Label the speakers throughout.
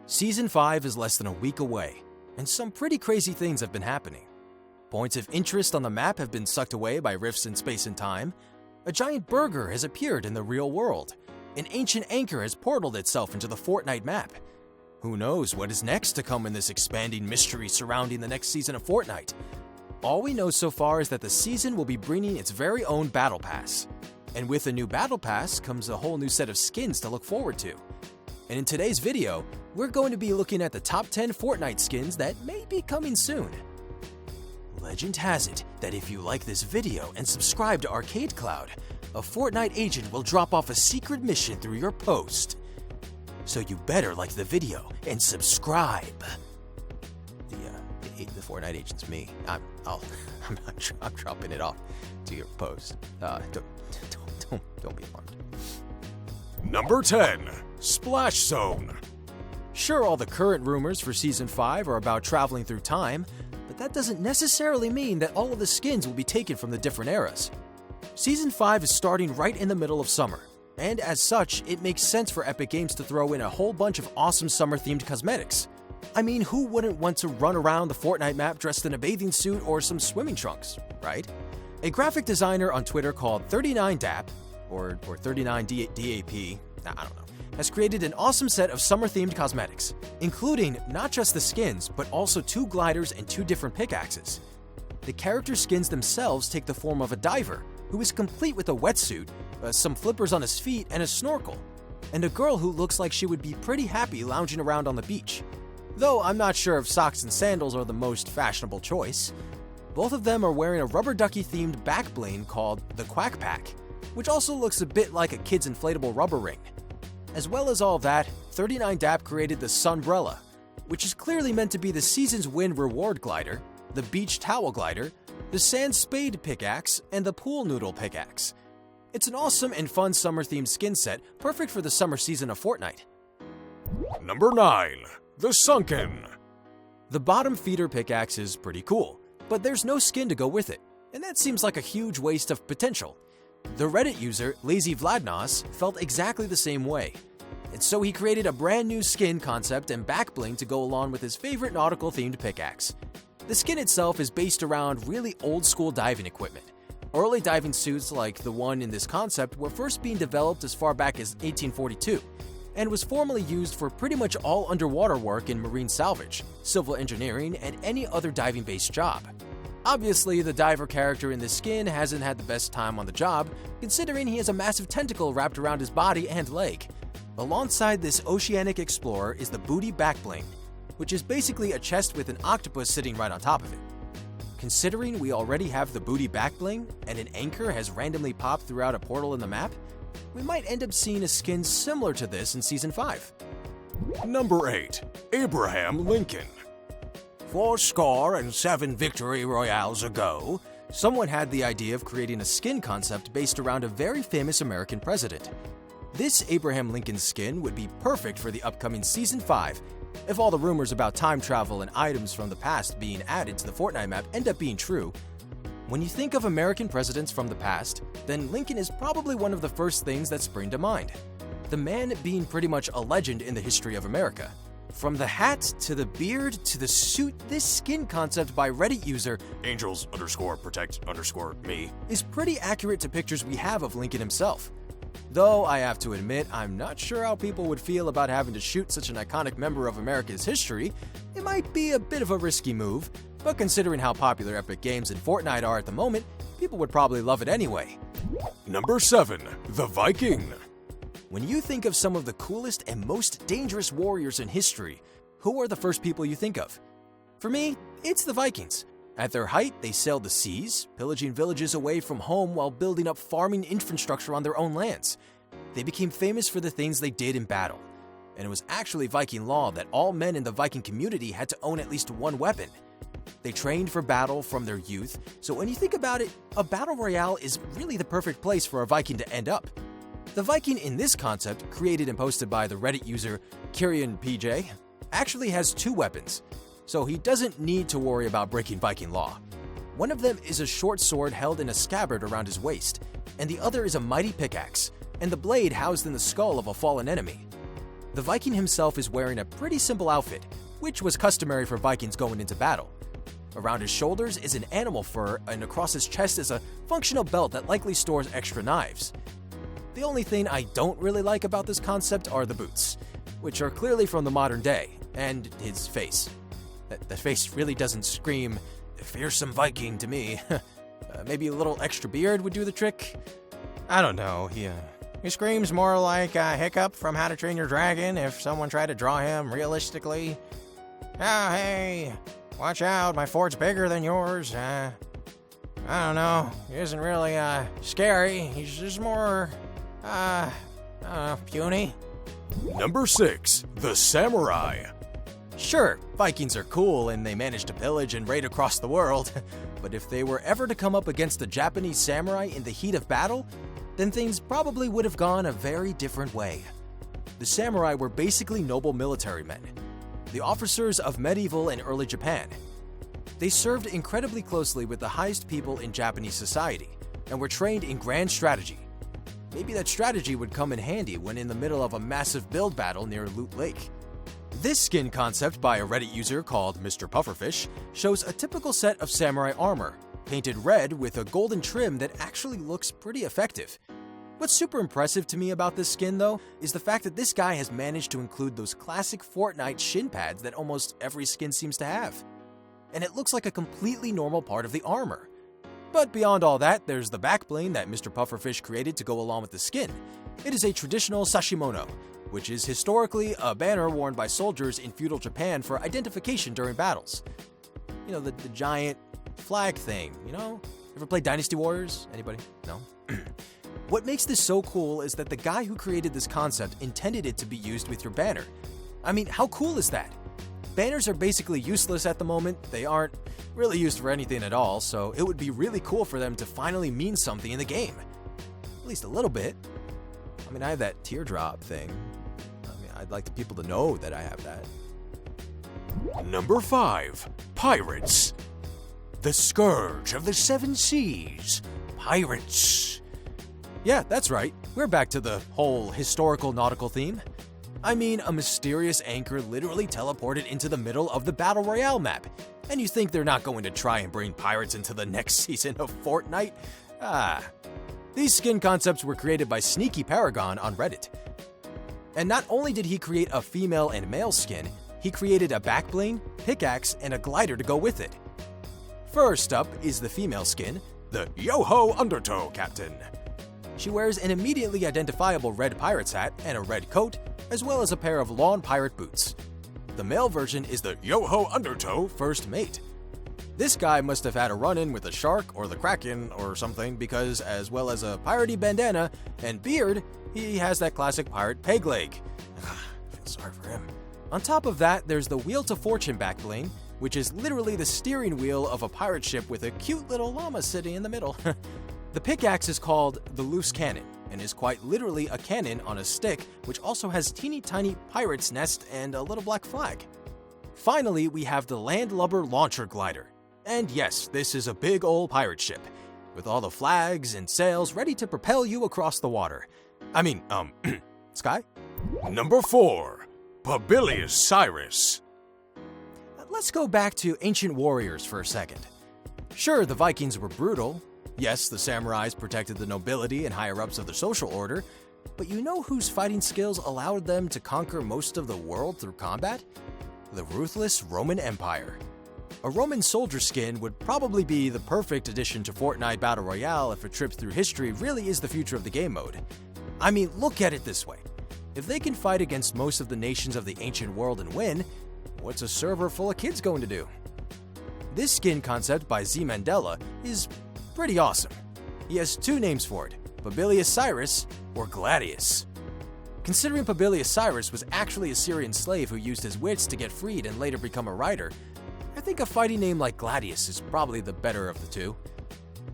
Speaker 1: Season 5 is less than a week away, and some pretty crazy things have been happening. Points of interest on the map have been sucked away by rifts in space and time, a giant burger has appeared in the real world, an ancient anchor has portaled itself into the Fortnite map. Who knows what is next to come in this expanding mystery surrounding the next season of Fortnite? All we know so far is that the season will be bringing its very own Battle Pass. And with the new Battle Pass comes a whole new set of skins to look forward to. And in today's video, we're going to be looking at the top 10 Fortnite skins that may be coming soon. Legend has it that if you like this video and subscribe to ArcadeCloud, a Fortnite agent will drop off a secret mission through your post. So you better like the video and subscribe. The Fortnite agent's me. I'm dropping it off to your post. Don't be alarmed.
Speaker 2: Number 10. Splash Zone.
Speaker 1: Sure, all the current rumors for Season 5 are about traveling through time, but that doesn't necessarily mean that all of the skins will be taken from the different eras. Season 5 is starting right in the middle of summer, and as such, it makes sense for Epic Games to throw in a whole bunch of awesome summer-themed cosmetics. I mean, who wouldn't want to run around the Fortnite map dressed in a bathing suit or some swimming trunks, right? A graphic designer on Twitter called 39DAP, or 39DAP, I don't know, has created an awesome set of summer-themed cosmetics, including not just the skins, but also 2 gliders and 2 different pickaxes. The character skins themselves take the form of a diver, who is complete with a wetsuit, some flippers on his feet, and a snorkel, and a girl who looks like she would be pretty happy lounging around on the beach. Though I'm not sure if socks and sandals are the most fashionable choice. Both of them are wearing a rubber ducky-themed back bling called the Quack Pack, which also looks a bit like a kid's inflatable rubber ring. As well as all that, 39DAP created the Sunbrella, which is clearly meant to be the season's win reward glider, the beach towel glider, the sand spade pickaxe, and the pool noodle pickaxe. It's an awesome and fun summer-themed skin set, perfect for the summer season of Fortnite.
Speaker 2: Number 9. The Sunken.
Speaker 1: The bottom feeder pickaxe is pretty cool, but there's no skin to go with it, and that seems like a huge waste of potential. The Reddit user Lazy Vladnos felt exactly the same way, and so he created a brand new skin concept and back bling to go along with his favorite nautical-themed pickaxe. The skin itself is based around really old-school diving equipment. Early diving suits like the one in this concept were first being developed as far back as 1842, and was formerly used for pretty much all underwater work in marine salvage, civil engineering, and any other diving-based job. Obviously, the diver character in this skin hasn't had the best time on the job, considering he has a massive tentacle wrapped around his body and leg. Alongside this oceanic explorer is the booty back bling, which is basically a chest with an octopus sitting right on top of it. Considering we already have the booty back bling, and an anchor has randomly popped throughout a portal in the map, we might end up seeing a skin similar to this in Season 5.
Speaker 2: Number 8. Abraham Lincoln.
Speaker 1: 7 victory royales ago, someone had the idea of creating a skin concept based around a very famous American president. This Abraham Lincoln skin would be perfect for the upcoming Season 5 if all the rumors about time travel and items from the past being added to the Fortnite map end up being true. When you think of American presidents from the past, then Lincoln is probably one of the first things that spring to mind. The man being pretty much a legend in the history of America. From the hat, to the beard, to the suit, this skin concept by Reddit user
Speaker 2: Angels_protect_me
Speaker 1: is pretty accurate to pictures we have of Lincoln himself. Though I have to admit, I'm not sure how people would feel about having to shoot such an iconic member of America's history. It might be a bit of a risky move, but considering how popular Epic Games and Fortnite are at the moment, people would probably love it anyway.
Speaker 2: Number 7. The Viking.
Speaker 1: When you think of some of the coolest and most dangerous warriors in history, who are the first people you think of? For me, it's the Vikings. At their height, they sailed the seas, pillaging villages away from home while building up farming infrastructure on their own lands. They became famous for the things they did in battle, and it was actually Viking law that all men in the Viking community had to own at least one weapon. They trained for battle from their youth, so when you think about it, a battle royale is really the perfect place for a Viking to end up. The Viking in this concept, created and posted by the Reddit user KyrianPJ, actually has 2 weapons, so he doesn't need to worry about breaking Viking law. One of them is a short sword held in a scabbard around his waist, and the other is a mighty pickaxe, and the blade housed in the skull of a fallen enemy. The Viking himself is wearing a pretty simple outfit, which was customary for Vikings going into battle. Around his shoulders is an animal fur, and across his chest is a functional belt that likely stores extra knives. The only thing I don't really like about this concept are the boots, which are clearly from the modern day, and his face. That face really doesn't scream fearsome Viking to me. Maybe a little extra beard would do the trick? I don't know, he screams more like a Hiccup from How to Train Your Dragon if someone tried to draw him realistically. Oh, hey, watch out, my fort's bigger than yours. I don't know, he isn't really, scary, he's just more, puny.
Speaker 2: Number 6. The Samurai.
Speaker 1: Sure, Vikings are cool and they managed to pillage and raid across the world, but if they were ever to come up against the Japanese samurai in the heat of battle, then things probably would have gone a very different way. The samurai were basically noble military men, the officers of medieval and early Japan. They served incredibly closely with the highest people in Japanese society and were trained in grand strategy. Maybe that strategy would come in handy when in the middle of a massive build battle near Loot Lake. This skin concept by a Reddit user called Mr. Pufferfish shows a typical set of samurai armor, painted red with a golden trim that actually looks pretty effective. What's super impressive to me about this skin though is the fact that this guy has managed to include those classic Fortnite shin pads that almost every skin seems to have. And it looks like a completely normal part of the armor. But beyond all that, there's the back bling that Mr. Pufferfish created to go along with the skin. It is a traditional sashimono, which is historically a banner worn by soldiers in feudal Japan for identification during battles. You know, the giant flag thing, you know? Ever played Dynasty Warriors? Anybody? No? What makes this so cool is that the guy who created this concept intended it to be used with your banner. I mean, how cool is that? Banners are basically useless at the moment. They aren't really used for anything at all, so it would be really cool for them to finally mean something in the game. At least a little bit. I mean, I have that teardrop thing. I'd like the people to know that I have that.
Speaker 2: Number 5. Pirates. The scourge of the 7 seas. Pirates.
Speaker 1: Yeah, that's right. We're back to the whole historical nautical theme. I mean, a mysterious anchor literally teleported into the middle of the Battle Royale map. And you think they're not going to try and bring pirates into the next season of Fortnite? These skin concepts were created by Sneaky Paragon on Reddit. And not only did he create a female and male skin, he created a back bling, pickaxe, and a glider to go with it. First up is the female skin,
Speaker 2: The Yo-Ho Undertow Captain.
Speaker 1: She wears an immediately identifiable red pirate's hat and a red coat, as well as a pair of lawn pirate boots. The male version is the
Speaker 2: Yo-Ho Undertow
Speaker 1: First Mate. This guy must have had a run-in with a shark or the Kraken or something because, as well as a piratey bandana and beard, he has that classic pirate peg leg. I feel sorry for him. On top of that, there's the Wheel to Fortune back bling, which is literally the steering wheel of a pirate ship with a cute little llama sitting in the middle. The pickaxe is called the Loose Cannon and is quite literally a cannon on a stick, which also has teeny tiny pirate's nest and a little black flag. Finally, we have the Landlubber Launcher Glider. And yes, this is a big old pirate ship, with all the flags and sails ready to propel you across the water. Sky?
Speaker 2: Number 4. Pabilius Cyrus.
Speaker 1: Let's go back to ancient warriors for a second. Sure, the Vikings were brutal. Yes, the samurais protected the nobility and higher-ups of the social order, but you know whose fighting skills allowed them to conquer most of the world through combat? The ruthless Roman Empire. A Roman soldier skin would probably be the perfect addition to Fortnite Battle Royale if a trip through history really is the future of the game mode. I mean, look at it this way. If they can fight against most of the nations of the ancient world and win, what's a server full of kids going to do? This skin concept by Z Mandela is pretty awesome. He has 2 names for it, Pabilius Cyrus or Gladius. Considering Pabilius Cyrus was actually a Syrian slave who used his wits to get freed and later become a writer, I think a fighting name like Gladius is probably the better of the 2.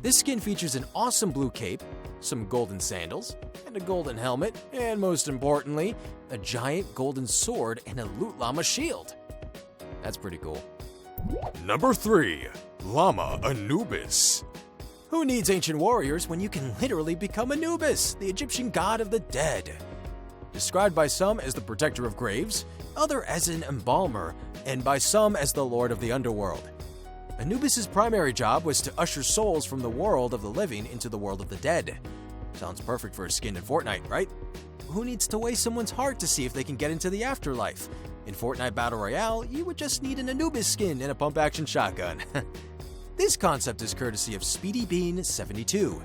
Speaker 1: This skin features an awesome blue cape, some golden sandals, and a golden helmet, and most importantly, a giant golden sword and a loot llama shield. That's pretty cool.
Speaker 2: Number 3. Llama Anubis.
Speaker 1: Who needs ancient warriors when you can literally become Anubis, the Egyptian god of the dead? described by some as the protector of graves, other as an embalmer, and by some as the lord of the underworld. Anubis' primary job was to usher souls from the world of the living into the world of the dead. Sounds perfect for a skin in Fortnite, right? Who needs to waste someone's heart to see if they can get into the afterlife? In Fortnite Battle Royale, you would just need an Anubis skin and a pump-action shotgun. This concept is courtesy of SpeedyBean72.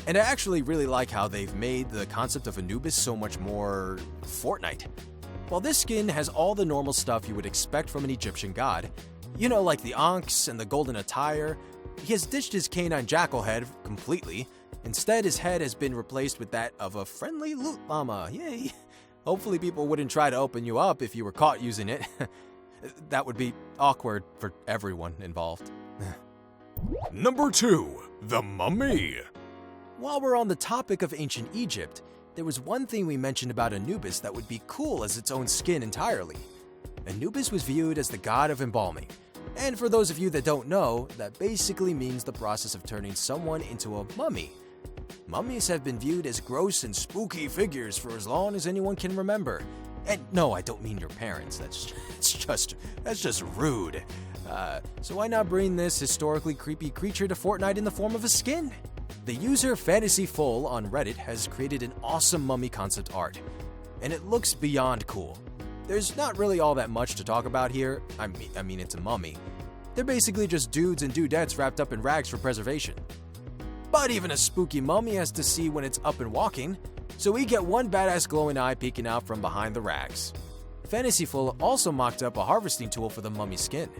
Speaker 1: And I actually really like how they've made the concept of Anubis so much more Fortnite. While this skin has all the normal stuff you would expect from an Egyptian god, you know, like the ankhs and the golden attire, he has ditched his canine jackal head completely. Instead, his head has been replaced with that of a friendly loot llama. Yay! Hopefully people wouldn't try to open you up if you were caught using it. That would be awkward for everyone involved.
Speaker 2: Number 2. The Mummy.
Speaker 1: While we're on the topic of ancient Egypt, there was one thing we mentioned about Anubis that would be cool as its own skin entirely. Anubis was viewed as the god of embalming. And for those of you that don't know, that basically means the process of turning someone into a mummy. Mummies have been viewed as gross and spooky figures for as long as anyone can remember. And no, I don't mean your parents. That's just rude. So why not bring this historically creepy creature to Fortnite in the form of a skin? The user FantasyFull on Reddit has created an awesome mummy concept art, and it looks beyond cool. There's not really all that much to talk about here. I mean, it's a mummy. They're basically just dudes and dudettes wrapped up in rags for preservation. But even a spooky mummy has to see when it's up and walking, so we get one badass glowing eye peeking out from behind the rags. FantasyFull also mocked up a harvesting tool for the mummy skin.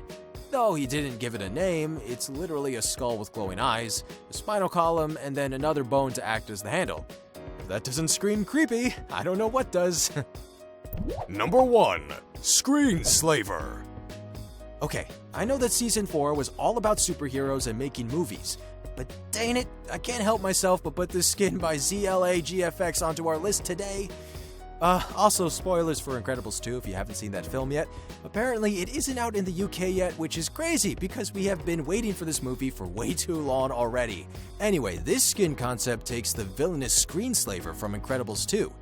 Speaker 1: Though he didn't give it a name, it's literally a skull with glowing eyes, a spinal column, and then another bone to act as the handle. If that doesn't scream creepy, I don't know what does.
Speaker 2: Number 1. Screenslaver.
Speaker 1: Okay, I know that Season 4 was all about superheroes and making movies, but dang it, I can't help myself but put this skin by ZLA GFX onto our list today. Also, spoilers for Incredibles 2 if you haven't seen that film yet. Apparently, it isn't out in the UK yet, which is crazy because we have been waiting for this movie for way too long already. Anyway, this skin concept takes the villainous Screenslaver from Incredibles 2.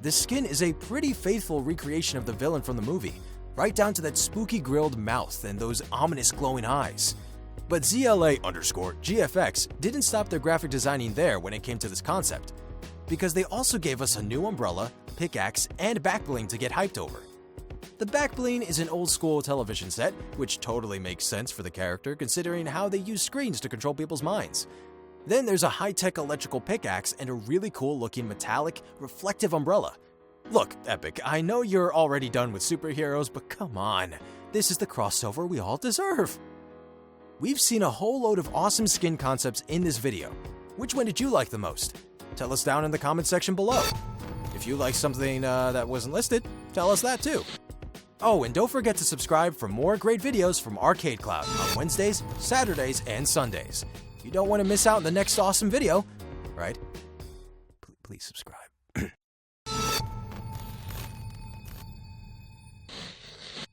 Speaker 1: The skin is a pretty faithful recreation of the villain from the movie, right down to that spooky grilled mouth and those ominous glowing eyes. But ZLA_GFX didn't stop their graphic designing there when it came to this concept, because they also gave us a new umbrella, pickaxe, and backbling to get hyped over. The backbling is an old school television set, which totally makes sense for the character considering how they use screens to control people's minds. Then there's a high-tech electrical pickaxe and a really cool looking metallic, reflective umbrella. Look, Epic, I know you're already done with superheroes, but come on, this is the crossover we all deserve. We've seen a whole load of awesome skin concepts in this video. Which one did you like the most? Tell us down in the comment section below. If you like something that wasn't listed, tell us that too. Oh, and don't forget to subscribe for more great videos from ArcadeCloud on Wednesdays, Saturdays, and Sundays. You don't want to miss out on the next awesome video, right? Please subscribe.